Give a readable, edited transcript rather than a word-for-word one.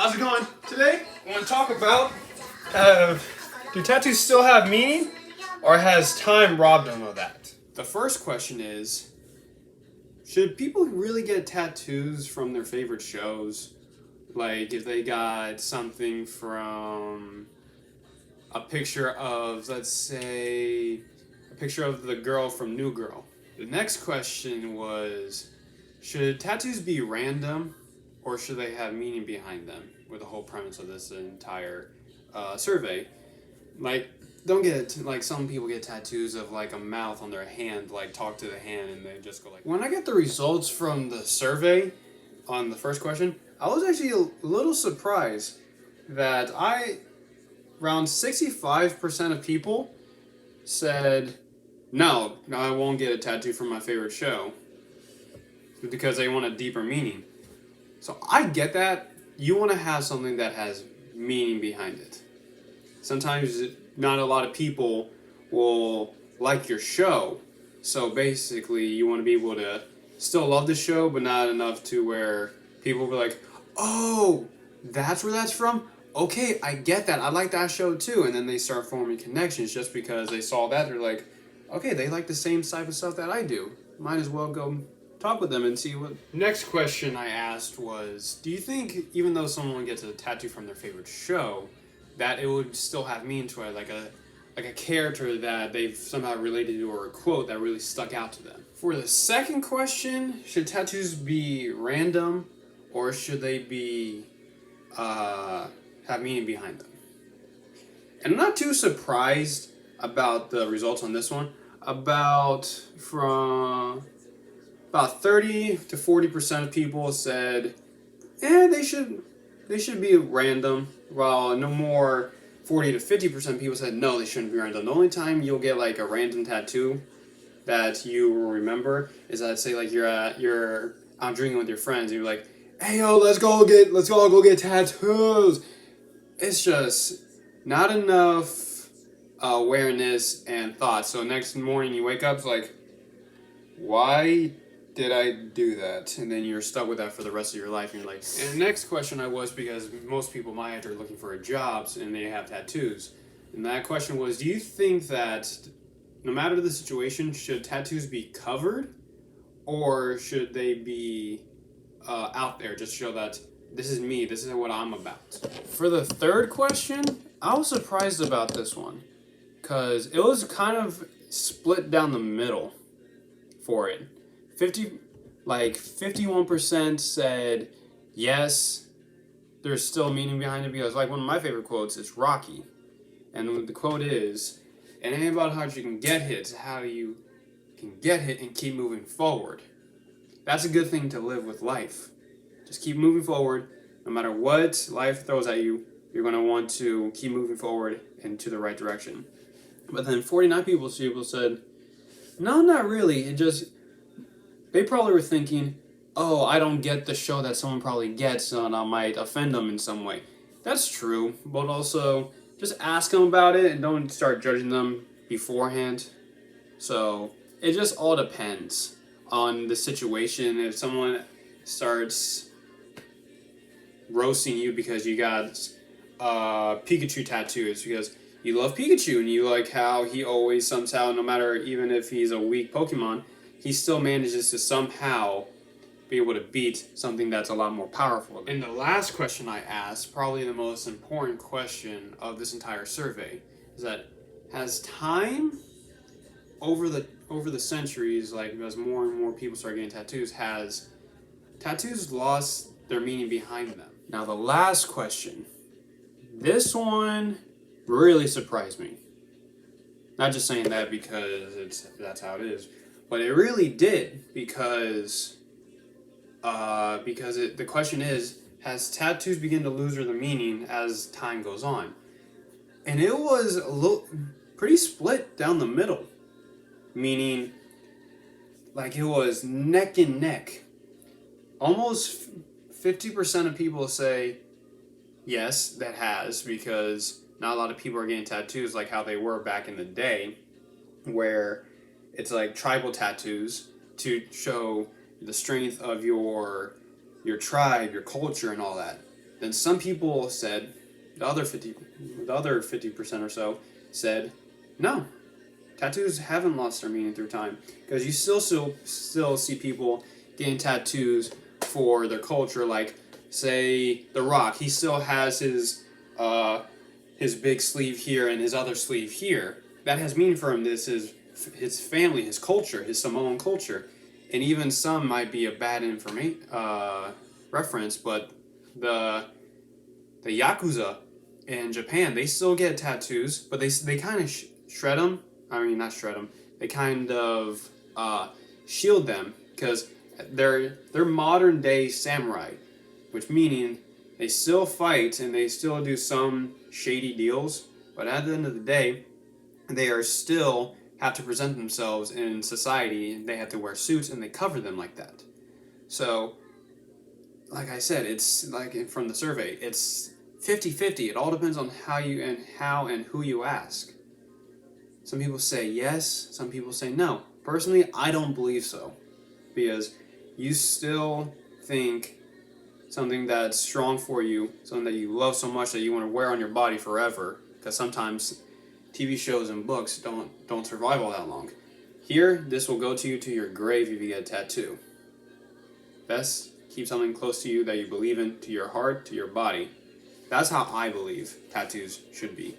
How's it going? Today, I want to talk about do tattoos still have meaning, or has time robbed them of that? The first question is, should people really get tattoos from their favorite shows? Like, if they got something from a picture of, let's say, a picture of the girl from New Girl. The next question was, should tattoos be random, or should they have meaning behind them? With the whole premise of this entire survey, like, don't get like some people get tattoos of like a mouth on their hand, like talk to the hand, and they just go like. When I get the results from the survey on the first question, I was actually a little surprised that around 65% of people said no, I won't get a tattoo from my favorite show because they want a deeper meaning. So I get that. You want to have something that has meaning behind it. Sometimes not a lot of people will like your show. So basically, you want to be able to still love the show, but not enough to where people will be like, oh, that's where that's from? Okay, I get that. I like that show too. And then they start forming connections just because they saw that. They're like, okay, they like the same type of stuff that I do. Might as well go talk with them and see what. Next question I asked was, do you think even though someone gets a tattoo from their favorite show, that it would still have meaning to it, like a character that they've somehow related to, or a quote that really stuck out to them? For the second question, should tattoos be random, or should they be have meaning behind them? And I'm not too surprised about the results on this one. About 30 to 40% of people said, they should be random, while no more 40 to 50% of people said no, they shouldn't be random. The only time you'll get like a random tattoo that you will remember is that, say, like you're out drinking with your friends and you're like, hey yo, let's all go get tattoos. It's just not enough awareness and thought. So next morning you wake up, it's like, why did I do that? And then you're stuck with that for the rest of your life. And you're like, and the next question because most people my age are looking for jobs and they have tattoos. And that question was, do you think that no matter the situation, should tattoos be covered, or should they be out there just to show that this is me, this is what I'm about? For the third question, I was surprised about this one because it was kind of split down the middle for it. 51% said yes, there's still meaning behind it, because like one of my favorite quotes is Rocky. And the quote is, it ain't about how you can get hit, it's how you can get hit and keep moving forward. That's a good thing to live with life. Just keep moving forward. No matter what life throws at you, you're going to want to keep moving forward into the right direction. But then 49 people said, no, not really. They probably were thinking, oh, I don't get the show that someone probably gets, and I might offend them in some way. That's true, but also just ask them about it and don't start judging them beforehand. So it just all depends on the situation. If someone starts roasting you because you got Pikachu tattoos because you love Pikachu and you like how he always somehow, no matter even if he's a weak Pokemon, he still manages to somehow be able to beat something that's a lot more powerful. And the last question I asked, probably the most important question of this entire survey, is that has time over the centuries, like as more and more people start getting tattoos, has tattoos lost their meaning behind them? Now the last question, this one really surprised me. Not just saying that because that's how it is, but it really did because the question is, has tattoos begin to lose their meaning as time goes on? And it was pretty split down the middle, meaning like it was neck and neck. Almost 50% of people say yes, that has, because not a lot of people are getting tattoos like how they were back in the day, where it's like tribal tattoos to show the strength of your tribe, your culture, and all that. Then some people said, the other 50% or so said, no, tattoos haven't lost their meaning through time, because you still see people getting tattoos for their culture. Like, say, The Rock, he still has his big sleeve here and his other sleeve here. That has meaning for him. This is his family, his culture, his Samoan culture. And even some might be a bad reference, but the Yakuza in Japan, they still get tattoos, but they kind of shred them. I mean, not shred them. They kind of shield them, because they're modern day samurai, which meaning they still fight and they still do some shady deals, but at the end of the day, they are still have to present themselves in society. They have to wear suits and they cover them like that. So, like I said, it's like from the survey, it's 50-50. It all depends on how and who you ask. Some people say yes, some people say no. Personally, I don't believe so, because you still think something that's strong for you, something that you love so much that you want to wear on your body forever, because sometimes TV shows and books don't survive all that long. Here, this will go to your grave if you get a tattoo. Best keep something close to you that you believe in, to your heart, to your body. That's how I believe tattoos should be.